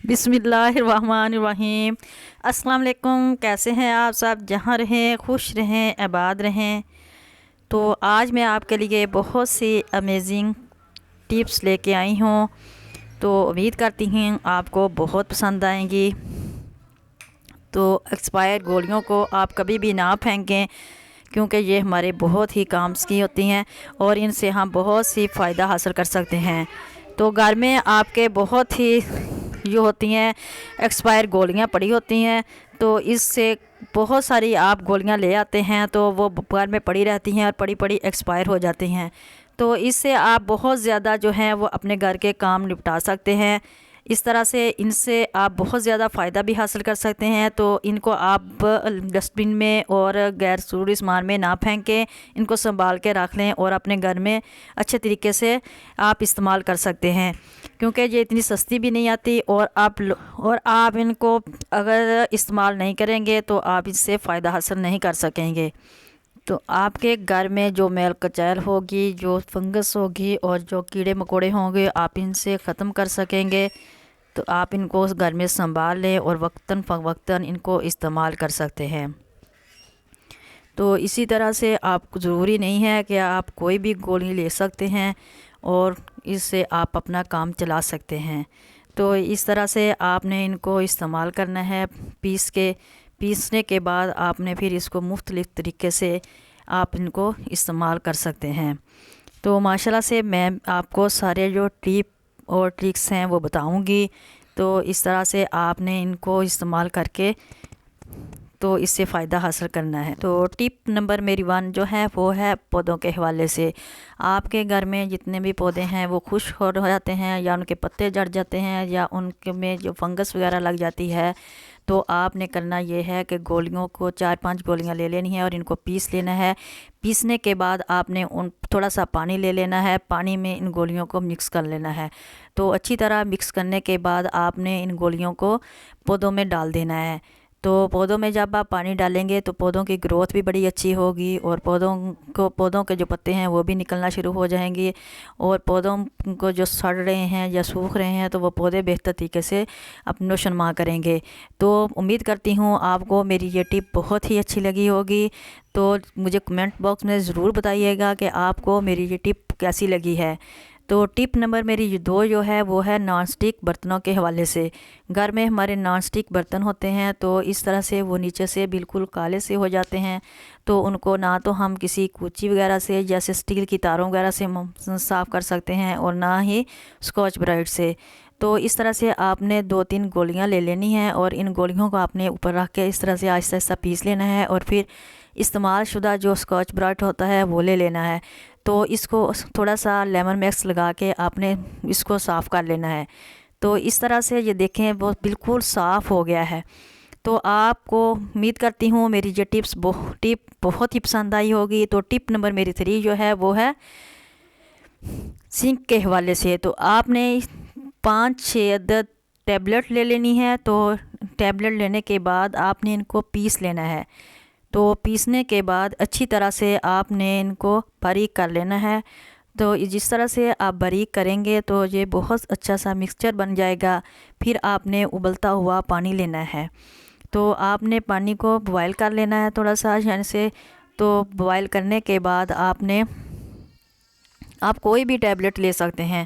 बिस्मिल्लाहिर्रहमानिर्रहीम। अस्सलाम वालेकुम। कैसे हैं आप सब? जहाँ रहें खुश रहें, आबाद रहें। तो आज मैं आपके लिए बहुत सी अमेजिंग टिप्स लेके आई हूँ। तो उम्मीद करती हूँ आपको बहुत पसंद आएंगी। तो एक्सपायर गोलियों को आप कभी भी ना फेंकें, क्योंकि ये हमारे बहुत ही काम की होती हैं और इनसे हम बहुत सी फ़ायदा हासिल कर सकते हैं। तो घर में आपके बहुत ही जो होती हैं एक्सपायर गोलियां पड़ी होती हैं, तो इससे बहुत सारी आप गोलियां ले आते हैं तो वो घर में पड़ी रहती हैं और पड़ी पड़ी एक्सपायर हो जाती हैं। तो इससे आप बहुत ज़्यादा जो हैं वो अपने घर के काम निपटा सकते हैं। इस तरह से इनसे आप बहुत ज़्यादा फ़ायदा भी हासिल कर सकते हैं। तो इनको आप डस्टबिन में और गैर ज़रूरी सामान में ना फेंकें, इनको संभाल के रख लें और अपने घर में अच्छे तरीके से आप इस्तेमाल कर सकते हैं, क्योंकि ये इतनी सस्ती भी नहीं आती। और आप इनको अगर इस्तेमाल नहीं करेंगे तो आप इससे फ़ायदा हासिल नहीं कर सकेंगे। तो आपके घर में जो मैल कचैल होगी, जो फंगस होगी और जो कीड़े मकोड़े होंगे, आप इनसे ख़त्म कर सकेंगे। तो आप इनको उस घर में संभाल लें और वक्तन फ़वक्तन इनको इस्तेमाल कर सकते हैं। तो इसी तरह से आपको ज़रूरी नहीं है कि आप कोई भी गोली ले सकते हैं और इससे आप अपना काम चला सकते हैं। तो इस तरह से आपने इनको इस्तेमाल करना है। पीसने के बाद आपने फिर इसको मुख्तलिफ़ तरीके से आप इनको इस्तेमाल कर सकते हैं। तो माशाल्लाह से मैं आपको सारे जो टिप और ट्रिक्स हैं वो बताऊंगी। तो इस तरह से आपने इनको इस्तेमाल करके तो इससे फ़ायदा हासिल करना है। तो टिप नंबर मेरी 1 जो है वो है पौधों के हवाले से। आपके घर में जितने भी पौधे हैं वो खुश्क हो जाते हैं या उनके पत्ते झड़ जाते हैं या उनके में जो फंगस वगैरह लग जाती है, तो आपने करना ये है कि गोलियों को 4-5 गोलियां ले लेनी है और इनको पीस लेना है। पीसने के बाद आपने उन थोड़ा सा पानी ले लेना है, पानी में इन गोलियों को मिक्स कर लेना है। तो अच्छी तरह मिक्स करने के बाद आपने इन गोलियों को पौधों में डाल देना है। तो पौधों में जब आप पानी डालेंगे तो पौधों की ग्रोथ भी बड़ी अच्छी होगी और पौधों के जो पत्ते हैं वो भी निकलना शुरू हो जाएंगे और पौधों को जो सड़ रहे हैं या सूख रहे हैं तो वो पौधे बेहतर तरीके से अपनी नशोनुमा करेंगे। तो उम्मीद करती हूँ आपको मेरी ये टिप बहुत ही अच्छी लगी होगी। तो मुझे कमेंट बॉक्स में ज़रूर बताइएगा कि आपको मेरी ये टिप कैसी लगी है। तो टिप नंबर मेरी 2 जो है वो है नॉन स्टिक बर्तनों के हवाले से। घर में हमारे नॉन स्टिक बर्तन होते हैं तो इस तरह से वो नीचे से बिल्कुल काले से हो जाते हैं। तो उनको ना तो हम किसी कूची वगैरह से जैसे स्टील की तारों वगैरह से साफ़ कर सकते हैं और ना ही स्कॉच ब्राइट से। तो इस तरह से आपने 2-3 गोलियां ले लेनी हैं और इन गोलियों को आपने ऊपर रख के इस तरह से आहिस्ता आहिस्ता पीस लेना है और फिर इस्तेमाल शुदा जो स्कॉच ब्राइट होता है वो ले लेना है। तो इसको थोड़ा सा लेमन मैक्स लगा के आपने इसको साफ़ कर लेना है। तो इस तरह से ये देखें वो बिल्कुल साफ़ हो गया है। तो आपको उम्मीद करती हूँ मेरी ये टिप बहुत ही पसंद आई होगी। तो टिप नंबर मेरी 3 जो है वो है सिंक के हवाले से। तो आपने 5-6 अदद टैबलेट ले लेनी है। तो टैबलेट लेने के बाद आपने इनको पीस लेना है। तो पीसने के बाद अच्छी तरह से आपने इनको बारीक कर लेना है। तो जिस तरह से आप बारीक करेंगे तो ये बहुत अच्छा सा मिक्सचर बन जाएगा। फिर आपने उबलता हुआ पानी लेना है। तो आपने पानी को बॉयल कर लेना है थोड़ा सा यानी से। तो बॉयल करने के बाद आप कोई भी टैबलेट ले सकते हैं।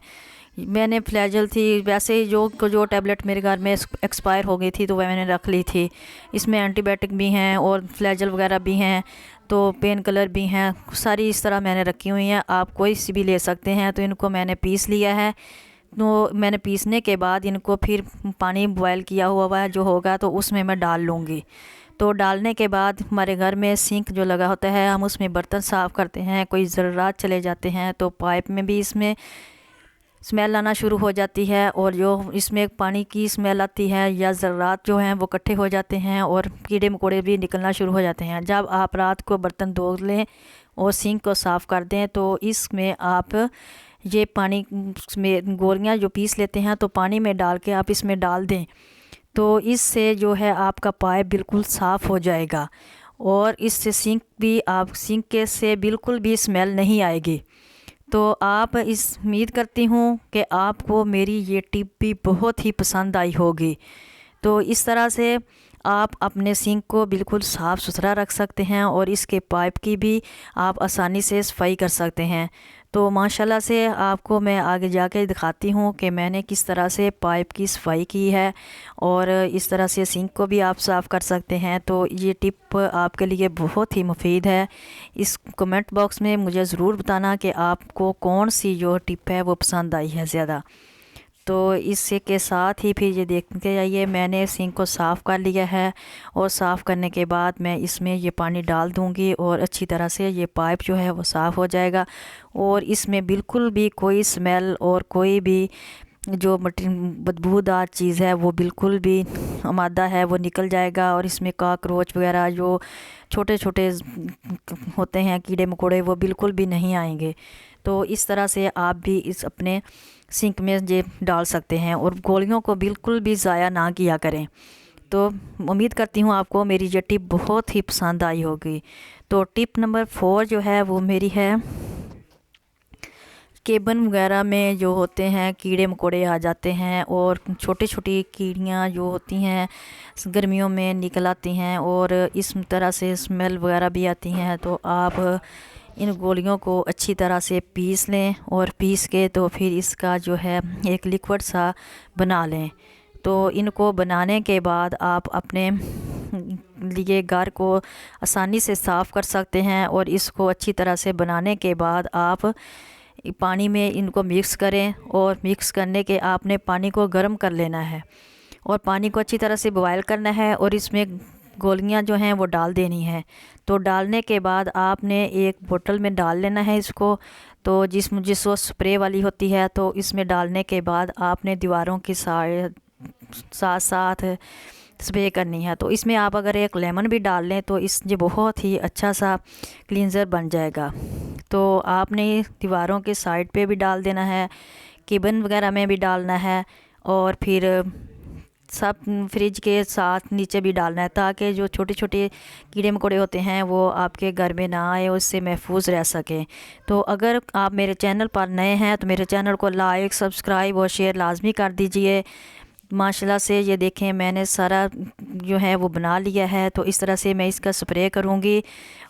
मैंने फ्लैजल थी, वैसे ही जो टैबलेट मेरे घर में एक्सपायर हो गई थी तो वह मैंने रख ली थी। इसमें एंटीबायोटिक भी हैं और फ्लैजल वगैरह भी हैं, तो पेन किलर भी हैं, सारी इस तरह मैंने रखी हुई हैं। आप कोई सी भी ले सकते हैं। तो इनको मैंने पीस लिया है। तो मैंने पीसने के बाद इनको फिर पानी बॉयल किया हुआ जो होगा तो उसमें मैं डाल लूँगी। तो डालने के बाद हमारे घर में सिंक जो लगा होता है हम उसमें बर्तन साफ़ करते हैं, कोई ज़रात चले जाते हैं तो पाइप में भी इसमें स्मेल आना शुरू हो जाती है और जो इसमें पानी की स्मेल आती है या ज़रात जो हैं वो इकट्ठे हो जाते हैं और कीड़े मकोड़े भी निकलना शुरू हो जाते हैं। जब आप रात को बर्तन धो लें और सिंक को साफ़ कर दें तो इसमें आप ये पानी में गोलियां जो पीस लेते हैं तो पानी में डाल के आप इसमें डाल दें। तो इससे जो है आपका पाइप बिल्कुल साफ़ हो जाएगा और इससे सिंक के से बिल्कुल भी स्मेल नहीं आएगी। तो आप इस उम्मीद करती हूँ कि आपको मेरी ये टिप भी बहुत ही पसंद आई होगी। तो इस तरह से आप अपने सिंक को बिल्कुल साफ़ सुथरा रख सकते हैं और इसके पाइप की भी आप आसानी से सफाई कर सकते हैं। तो माशाल्लाह से आपको मैं आगे जाके दिखाती हूँ कि मैंने किस तरह से पाइप की सफाई की है और इस तरह से सिंक को भी आप साफ़ कर सकते हैं। तो ये टिप आपके लिए बहुत ही मुफीद है। इस कमेंट बॉक्स में मुझे ज़रूर बताना कि आपको कौन सी जो टिप है वो पसंद आई है ज़्यादा। तो इससे के साथ ही फिर ये देखते जाइए, मैंने सिंक को साफ़ कर लिया है और साफ़ करने के बाद मैं इसमें ये पानी डाल दूँगी और अच्छी तरह से ये पाइप जो है वो साफ़ हो जाएगा और इसमें बिल्कुल भी कोई स्मेल और कोई भी जो बदबूदार चीज़ है वो बिल्कुल भी मादा है वो निकल जाएगा और इसमें कॉकरोच वगैरह जो छोटे छोटे होते हैं कीड़े मकोड़े वो बिल्कुल भी नहीं आएंगे। तो इस तरह से आप भी इस अपने सिंक में ये डाल सकते हैं और गोलियों को बिल्कुल भी ज़ाया ना किया करें। तो उम्मीद करती हूँ आपको मेरी ये टिप बहुत ही पसंद आई होगी। तो टिप नंबर 4 जो है वो मेरी है, केबन वगैरह में जो होते हैं कीड़े मकोड़े आ जाते हैं और छोटी छोटी कीड़ियाँ जो होती हैं गर्मियों में निकल आती हैं और इस तरह से स्मेल वगैरह भी आती हैं। तो आप इन गोलियों को अच्छी तरह से पीस लें और पीस के तो फिर इसका जो है एक लिक्विड सा बना लें। तो इनको बनाने के बाद आप अपने लिए घर को आसानी से साफ़ कर सकते हैं और इसको अच्छी तरह से बनाने के बाद आप पानी में इनको मिक्स करें और मिक्स करने के आपने पानी को गर्म कर लेना है और पानी को अच्छी तरह से बॉयल करना है और इसमें गोलियां जो हैं वो डाल देनी है। तो डालने के बाद आपने एक बोतल में डाल लेना है इसको। तो जिसको स्प्रे वाली होती है तो इसमें डालने के बाद आपने दीवारों के साथ साथ स्प्रे करनी है। तो इसमें आप अगर एक लेमन भी डाल लें तो ये बहुत ही अच्छा सा क्लींज़र बन जाएगा। तो आपने दीवारों के साइड पे भी डाल देना है, केबिन वगैरह में भी डालना है और फिर सब फ्रिज के साथ नीचे भी डालना है ताकि जो छोटे छोटे कीड़े मकोड़े होते हैं वो आपके घर में ना आए, उससे महफूज रह सकें। तो अगर आप मेरे चैनल पर नए हैं तो मेरे चैनल को लाइक सब्सक्राइब और शेयर लाजमी कर दीजिए। माशाल्लाह से ये देखें मैंने सारा जो है वो बना लिया है। तो इस तरह से मैं इसका स्प्रे करूँगी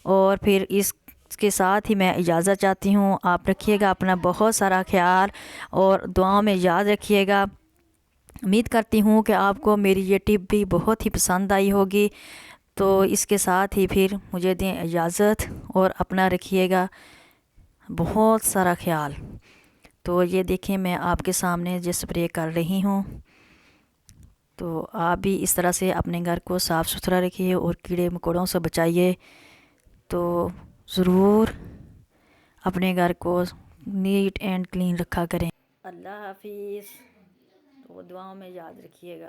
और फिर इसके साथ ही मैं इजाज़त चाहती हूँ। आप रखिएगा अपना बहुत सारा ख्याल और दुआओं में याद रखिएगा। उम्मीद करती हूँ कि आपको मेरी ये टिप भी बहुत ही पसंद आई होगी। तो इसके साथ ही फिर मुझे दें इजाज़त और अपना रखिएगा बहुत सारा ख्याल। तो ये देखें मैं आपके सामने जो स्प्रे कर रही हूँ। तो आप भी इस तरह से अपने घर को साफ़ सुथरा रखिए और कीड़े मकोड़ों से बचाइए। तो ज़रूर अपने घर को नीट एंड क्लीन रखा करें। अल्लाह हाफिज़। तो दुआओं में याद रखिएगा।